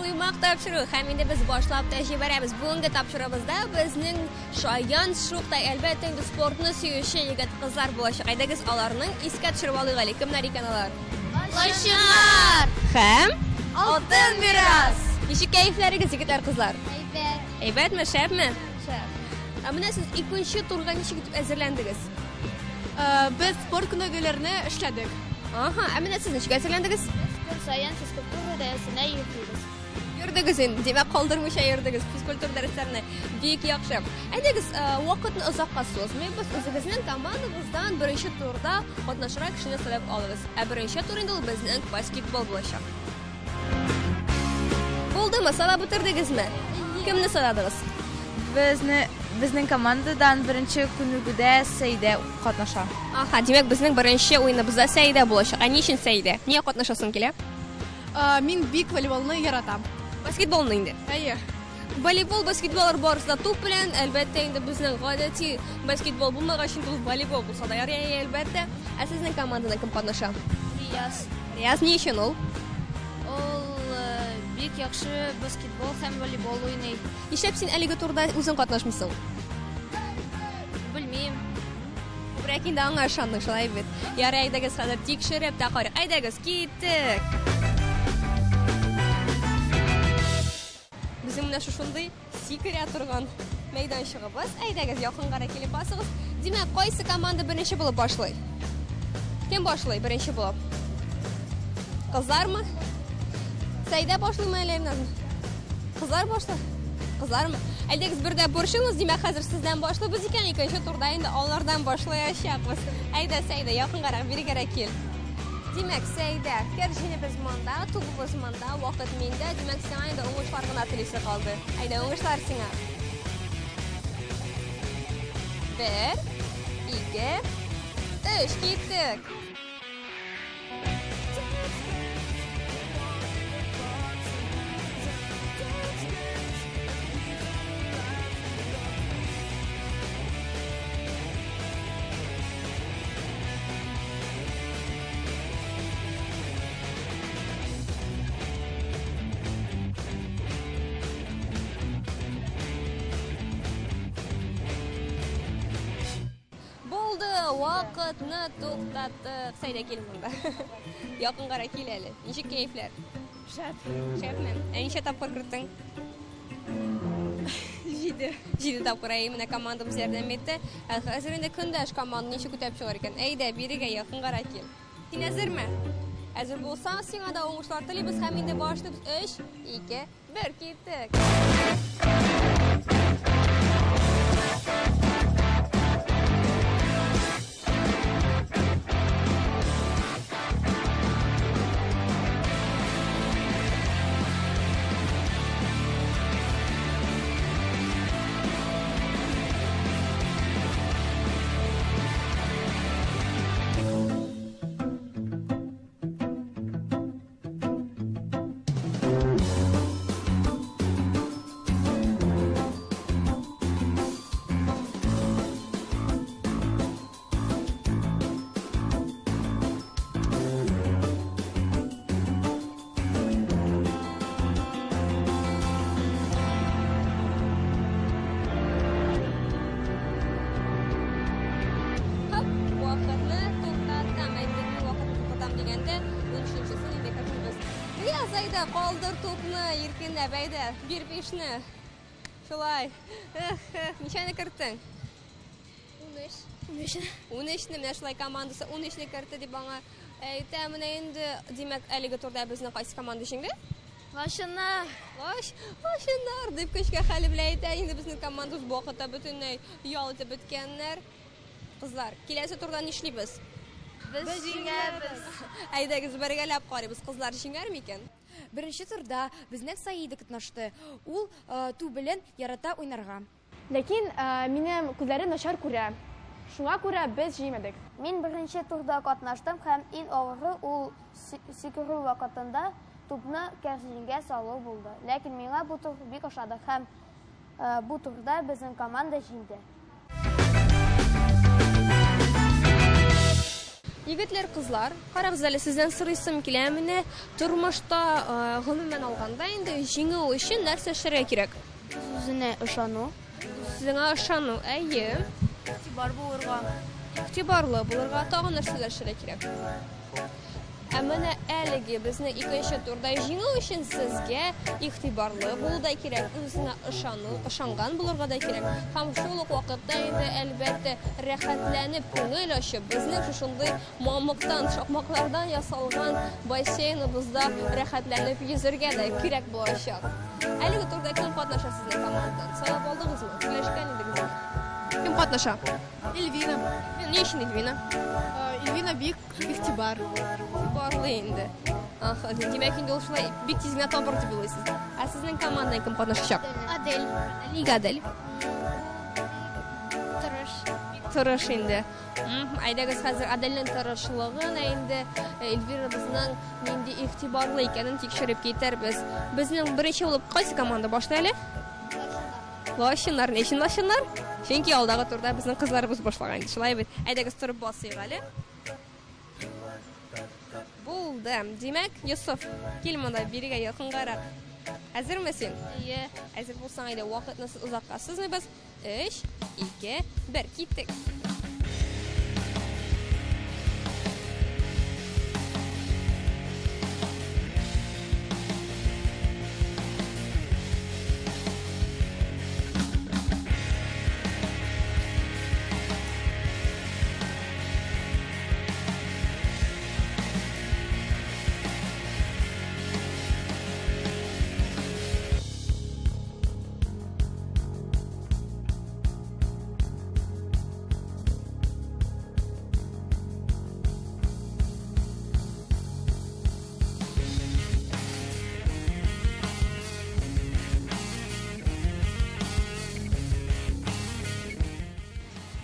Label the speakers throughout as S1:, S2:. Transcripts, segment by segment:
S1: Uyumaq topshiruq. Hamda biz boshlab tashlayveramiz. Bugungi topshirig'imizda bizning shoyan shuqda albatta endi sportni suyuvchi yigit-qizlar bo'lishaq. Aydagiz ularning esga tushirib olaylik. Kimlar ekanlar?
S2: Qo'shinlar.
S1: Ham
S2: Oltin miros.
S1: Nechuk kayflaringiz yigitlar-qizlar?
S2: Aybatmi,
S1: sharpmi?
S2: Shart.
S1: Mana siz ikkinchi turga nechuk hazırlandingiz?
S2: Biz sport kunlarini ishladik.
S1: Aha, mana siz nechuk hazırlandingiz?
S2: Sayan fizkultura darsini yurtimiz.
S1: Yurdingiz endi, demak qoldirmay yurdingiz fizkultura darslarini. Bek yaxshi. Aydagiz, vaqtni uzoqqa so'zmaymiz. O'zimizning komandamizdan birinchi turda qatnashchilar kishini talab olamiz. Birinchi tur endi bizning basketbol bo'lishaq. Bo'ldimi? Savol bitirdingizmi? Kimni so'radingiz?
S3: Bizning komandadan birinchi kunligida Saida qatnashadi.
S1: Aha, demak bizning birinchi o'yinimizda Saida bo'lishaq. Nishin Saida. Niye qatnashasan kelar?
S2: Men bek voleybolni yaratam.
S1: Basketbolni endi.
S2: Ayyo.
S1: Voleybol, basketbollar borasida to'p bilan albatta endi bizning odatiy basketbol bo'lmagan shunday voleybol bo'lsa da albatta. Sizning komandada kim qatnashadi? Riyaz nishin ol?
S2: Bek yaxshi basketbol ham voleybol o'ynaydi.
S1: Ishlab sen aliga turda o'zing qatnashmisiz?
S2: Bilmayman.
S1: Bırakın anlaşandık şolay bit. Yaraydagiz hozir tekshirib taqoriq. Aydagiz ketdik. Bizim mana shunday sikirya turgan maydonchig'imiz. Aydagiz yaqin qara kelib bosasiz. Demak, qaysi komanda birinchi bo'lib boshlaydi? Kim boshlaydi birinchi bo'lib? Qizlarmi? Saida boshlaymanlarmi? Qizlar boshlaydi. Qizlarmi? Aydagiz birda bo'rishimiz, demak hozir sizdan boshlab biz ikkinchi turda endi onlardan boshlayapmiz. Ayda Saida yaqin qara biriga kel. Demak Saida, kirishini biz manda, tug'imiz manda, vaqt menda. Demak sen endi o'ng'ishlarga tilisa qoldi. Ayda o'ng'ishlar senga. 1 2 3 ketdik. Vaqtni to'xtatib. Saida keling bunda. Yaqin qara kelali. Nechuk kayflar? Shartmi? Necha topqir kirding? 7 topqir. Mana komandamiz yordam etdi. Hozir endi kundosh komanda necha kutab chiqar ekan. Ayda biriga yaqin qara kel. Sen hazırmi? Hazır bo'lsang, senga da o'ng'ishlar tilaymiz. Ham endi boshlaymiz. 3 2 1 ketdik. Saida qoldir to'pni erkinlab ayda. 1-5ni. Shulay. Nechani kiritding? 13 ni mana shulay komandasi 13 ni kiritdi deb bana aytamini endi demak aliga turda bizni qaysi komanda ishingda? Qo'shinlar deb ko'shga hali bilaydi. Endi bizning komandamiz bu vaqtda butunlay yolda bitganlar. Qizlar, kelasi turdan ishlaymiz.
S2: Biz jingamiz.
S1: Aydagiz birgalab qaraymiz. Qizlar jingarmi ekan?
S3: Birinchi turda bizning Saida qatnashdi. U tu bilan yarata o'ynarga.
S4: Ләкин минем күзләрем начар күрә. Шуңа күрә без җыймадык.
S5: Мин беренче турда катнаштым һәм иң авыры ул сикерү вакытында тупны кәрзингә салу булды. Ләкин миңа бу тур бик ошады һәм бу турда безнең команда җиңде.
S1: Егетләр, кызлар, карагыз әле, сездән сорыйсым килә, менә тормышта гомумән алганда инде җиңү өчен нәрсә эшләргә кирәк?
S5: Үзенә ышану.
S1: Үзеңә ышану, әйе. Игътибарлы булырга, тагын нәрсәләр эшләргә кирәк. Ә менә әлеге безне икенче турда җиңү өчен сезгә игътибарлы булу да кирәк, үзеңә ышанган булырга да кирәк. Һәм шул ук вакытта инде әлбәттә рәхәтләнеп, күңел ачып, безнең шушындый мамыктан, шакмаклардан ясалган бассейныбызда рәхәтләнеп йөзәргә дә кирәк булачак. Әлеге турда кем катнаша сезнең командадан? Сайлап алдыгызмы? Сөйләшкән идегезме? Кем катнаша?
S2: Эльвина.
S1: Ни өчен Эльвина?
S2: Эльвина бик игътибар.
S1: Барлы инде. Димәк инде ул шулай бик тиз генә табыр дип уйлыйсыз. Ә сезнең командадан кем катнашачак?
S2: Адель.
S1: Нигә Адель?
S2: Тырыш.
S1: Тырыш инде. Әйдәгез хәзер Адельнең тырышлыгын, инде Эльвирабызның нинди игътибарлы икәнен тикшереп китербез. Безнең беренче булып кайсы команда башлый әле? Лачыннар, ничек лачыннар? Чөнки алдагы турда безнең кызларыбыз башлаган. Шулай бит. Әйдәгез турып басыйк әле. Булды. Димәк, Йосыф, кил монда бирегә якынгарак. Әзерме син?
S2: Әйе.
S1: Әзер булсаң иде, вакытны узакка сызмыйбыз. 3, 2, 1, киттек.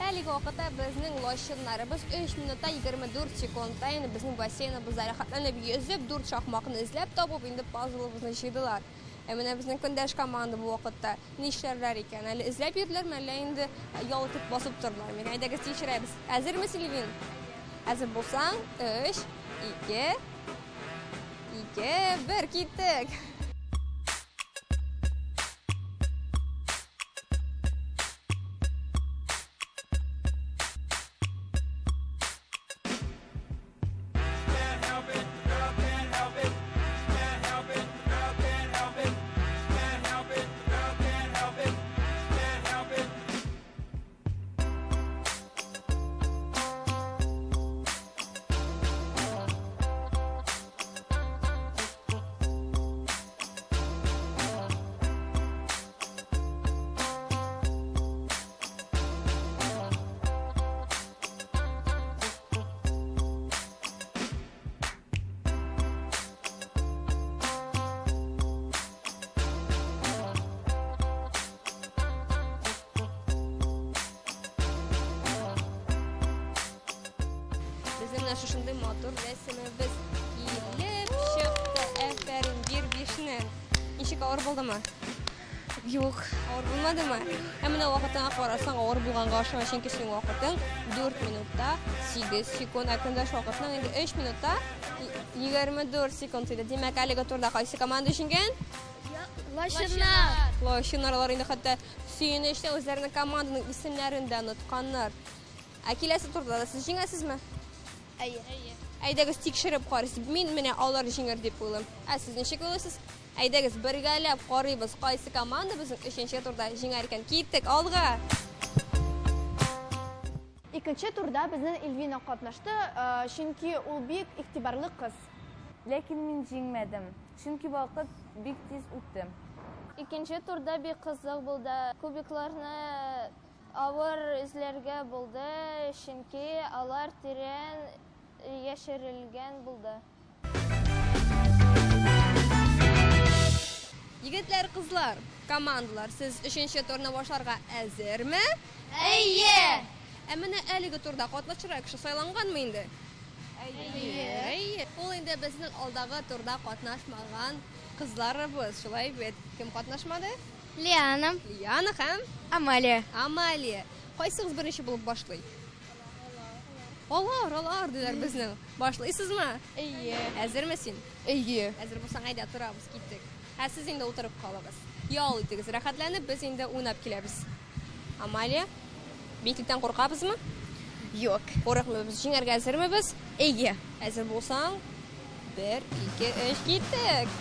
S1: Әлеге вакытта безнең лачыннарыбыз 3 минутта 24 секундта инде безнең бассейныбызда рәхәтләнеп йөзеп, 4 шахмакны эзләп табып инде пазлыбызны җыйдылар. Менә безнең көндәш команда бу вакытта нишләрләр икән? Әле эзләп йөрделәрме, әллә инде ялтып басып тордылар? Менә әйдәгез тикшерәбез. Әзерме Сильвин? Әзер булсаң, 3, 2, 1, киттек. Безнең шушындый матур рәсемебез килеп чыкты. Әфәрин, бир-бишне. Ничек авыр булдымы? Юк, авыр булмадымы? Менә вакытына карасаң, авыр булганга ошо, чөнки синең вакытың 4 минутта 8 секунд, ә көндәш вакытның инде 3 минутта 24 секунд иде. Димәк, әлеге турда кайсы команда җиңгән?
S2: Лачыннар.
S1: Лачыннар инде хәтта сөенештән үзләренең команданың исемнәрен дә онытканнар. Ә киләсе турда да сез җиңәсезме?
S2: Әйе.
S1: Әйдәгез тикшереп карыйсыз. Мин менә алар җиңәр дип уйлыйм. Ә сез ничек уйлыйсыз? Әйдәгез бергәләп карыйбыз, кайсы команда безнең 3нче турда җиңәр икән. Киттек алга.
S4: Икенче турда безнең Эльвина катнашты, чөнки ул бик игътибарлы кыз.
S3: Ләкин мин җиңмәдем, чөнки вакыт бик тиз үтте.
S5: Икенче турда бик кызык булды. Кубикларны авыр эзләргә булды, чөнки алар тирән яшерелгән булды.
S1: Yigitlar, qizlar, komandalar, siz 3-turni boshlarga hazırmi?
S2: Әйе.
S1: Әміне әлігі турда қатнашырай кіші сайланғанмы енді? Әйе. Ол енді біздің алдағы турда қатнашмаған қызларыбыз, шылай бет. Кім қатнашмады?
S2: Лиана.
S1: Лияна һәм?
S2: Амалия.
S1: Амалия. Қайсыңыз бірінші болып башлай? Алар дилер біздің. Башлайсызмы?
S2: Әйе.
S1: Әзірме сен?
S2: Әйе.
S1: Әзір болсаң айда тұрабыз, кеттік. Сіз енді отырып қалығыз. Ял етігіз, рахатланып, біз енді ойнап келеміз. Амалия, бейтліктен қорқабыз мы?
S2: Yok.
S1: Қорықмы біз, жеңерге әзірме біз?
S2: Әйе.
S1: Әзір болсаң, 1, 2, 3, кеттік.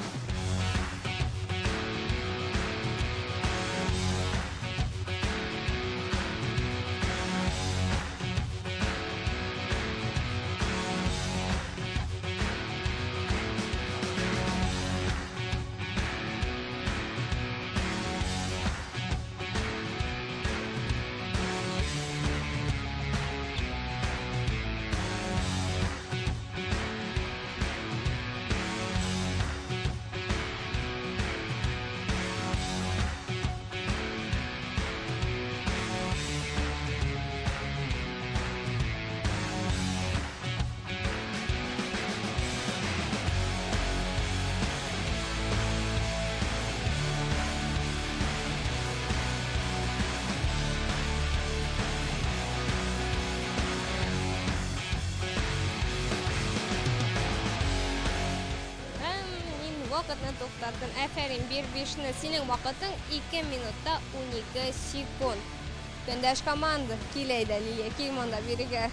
S1: Вақытны тоқтардың. Әфәрин, 1-5-ні. Сенің вақытың 2 минутта 12 секунд. Көндәш команда. Келейді, Лия. Кел манда беріге.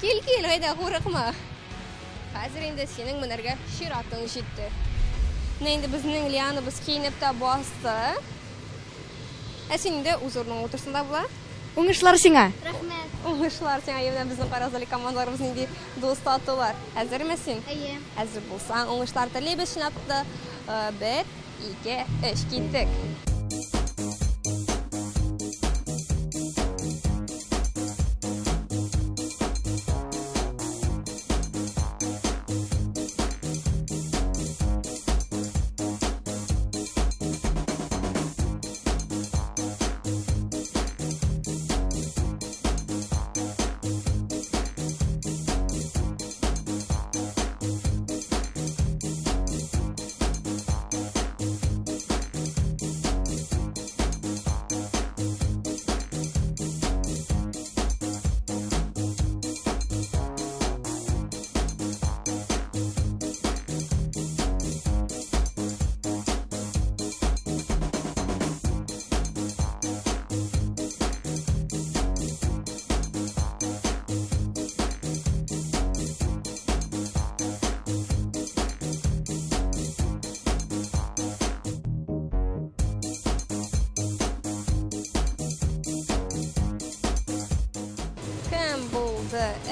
S1: Кел, ғайда қорықма. Қазір енді сенің мінерге ширатың жетті. Енді біздің Лияны біз кейініп та басты. Сен енді ұзырның отырсында бұла?
S2: Уңышлар сиңа.
S5: Рахмет.
S1: Оңышлар сен айымдан біздің Қарағандылы командаларымыздың де досты атылар. Әзір мәсін?
S5: Әйе.
S1: Әзір болсаң, оңышлар тілейбіз шынапты. 1, 2, 3, кеттік.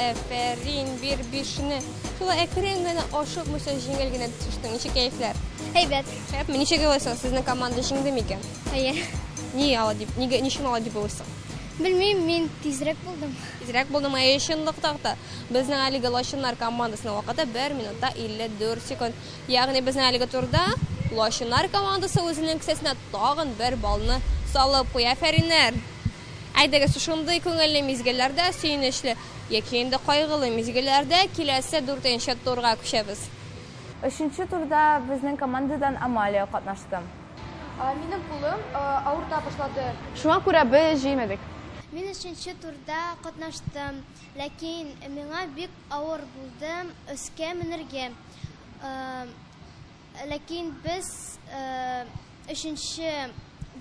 S1: Әфәрин, 1-5-ні. Шулай әкірен генә ашып, мүсі жеңел генә түштің. Неше кәйфләр?
S5: Әйбәт.
S1: Хәп, неше ойлайсың, сіздің команда жеңді ме екен?
S5: Әйе.
S1: Нишен ала деп ойлайсың?
S5: Білмеймін, мен тезірек болдым.
S1: Тезірек болдым, шындықтақта. Біздің әлігі лошынар командасының вақыты 1 минутта 54 секунд. Яғни біздің әлігі турда лошынар командасы өзінің кісесіне тағын 1 балны салып қой. Әфәринер. Әйдегі сұшынды көңілі мезгелерді сүйінішлі, екенді қайғылы мезгелерді келесі 4-ші турға көшеміз.
S3: 3-ші турда біздің командадан Амалия қатнашты.
S4: Менің пулым ауырта башлады. Шуңа күрә біз жеймедік.
S5: Мен 3-ші турда қатнаштым, ләкин миңа бик ауыр булды өскә менергә. Ләкин біз 3-ші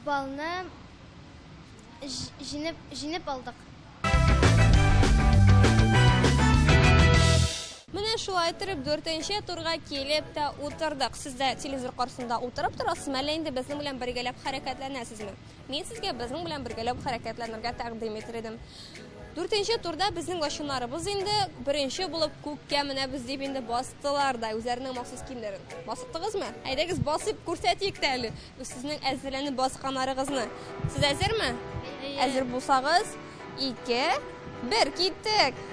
S5: балны жинеп алдық.
S1: Менә шулай тұрып 4-ші турға келіп та отырдық. Сізді телевизор қарсында отырып тұрасыз, мәлі енді біздің білен біргелеп харекетләнәсізме? Мен сізге біздің білен біргелеп харекетләнерге тәқдим етірдім. 4-ші турда біздің лошынарыбыз енді 1-ші болып көкке менә біз деп енді бастылар да өзлерінің махсус киімдерін. Басыттығыз ма? Әйдәгіз басып көрсәтейік тә әлі. Сіздің әзірленіп басқанарығызны. Сіз әзір ме? Әзір болсағыз 2, 1 кеттік.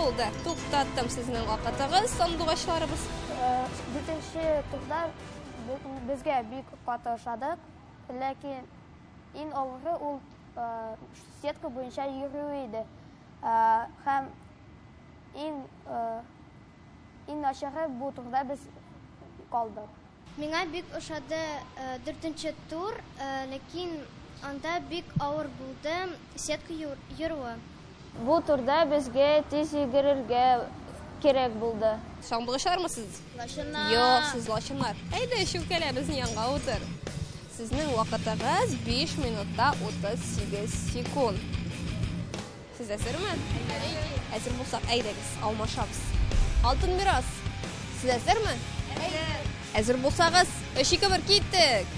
S1: Булды. Туктаттым сезнең вакытыгыз, сандугачларыбыз.
S5: Битенче турда безгә бик катышадык, ләкин иң авыры ул сетка буенча йөрү иде. Һәм иң начары бу турда без калдык.
S6: Миңа бик ошады 4-нче тур, ләкин анда бик авыр булды сетка йөрүе.
S5: Бу турда безгә тиз йөгерергә кирәк булды.
S1: Сандугачлармы сез? Юк, сез лачыннар. Әйдә, шүкәлә безнең янга утыр. Сезнең вакытыгыз 5 минутта 38 секунд. Сез әзерме? Әзер булсак, әйдәгез, алмашабыз. Алтын мирас. Сез әзерме? Әзер булсагыз, 3-2-1 киттек.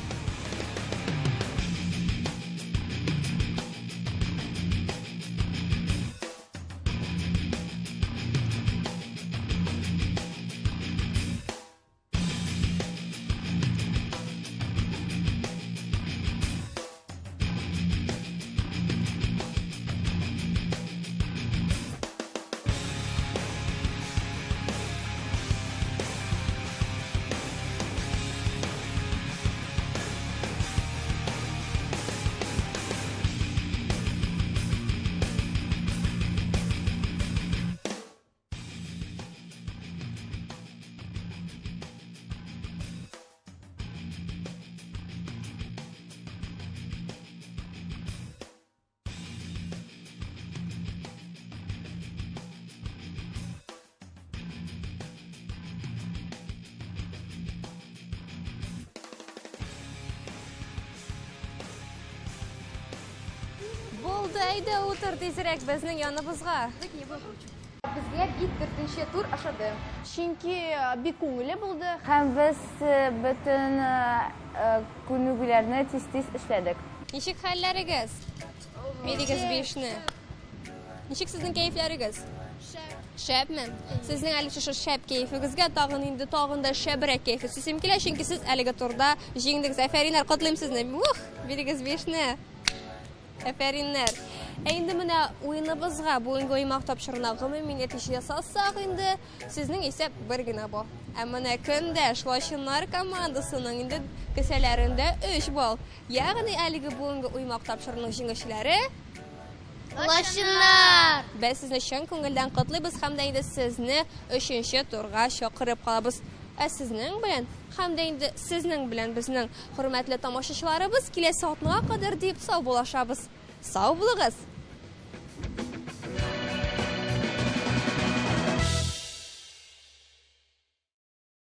S1: Булды, әйдә утыр тизрәк безнең яныбызга.
S2: Безгә бит 4-нче тур ашады.
S4: Чөнки бик күңелле булды.
S3: Һәм без бөтен күнегүләрне тиз-тиз эшләдек.
S1: Ничек хәлләрегез? Медигез 5-не. Ничек сезнең кәефләрегез? Шәпме? Сезнең әле шушы шәп кәефегезгә тагын да шәбрәк кәефе сизем килә, чөнки сез әлеге турда җиңдегез. Әфәриннәр, котлыйм сезне. Медигез 5-не. Әфәриннәр. Инде менә уеныбызга, бүгенге уймак тапшырына гомуми нәтиҗә ясасак инде, сезнең исәп 1 генә бу. Ә менә көндәш лачыннар командасының инде кесәләрендә 3 балл. Ягъни әлеге бүгенге уймак тапшырының җиңүчеләре
S6: Лачыннар!
S1: Без сезне чын күңелдән котлыйбыз һәм дә инде сезне 3-нче турга чакырып калабыз. Ә сезнең белән һәм дә инде сезнең белән безнең хөрмәтле тамашачыларыбыз киләсе атнага кадәр дип сау булашабыз. Сау булыгыз!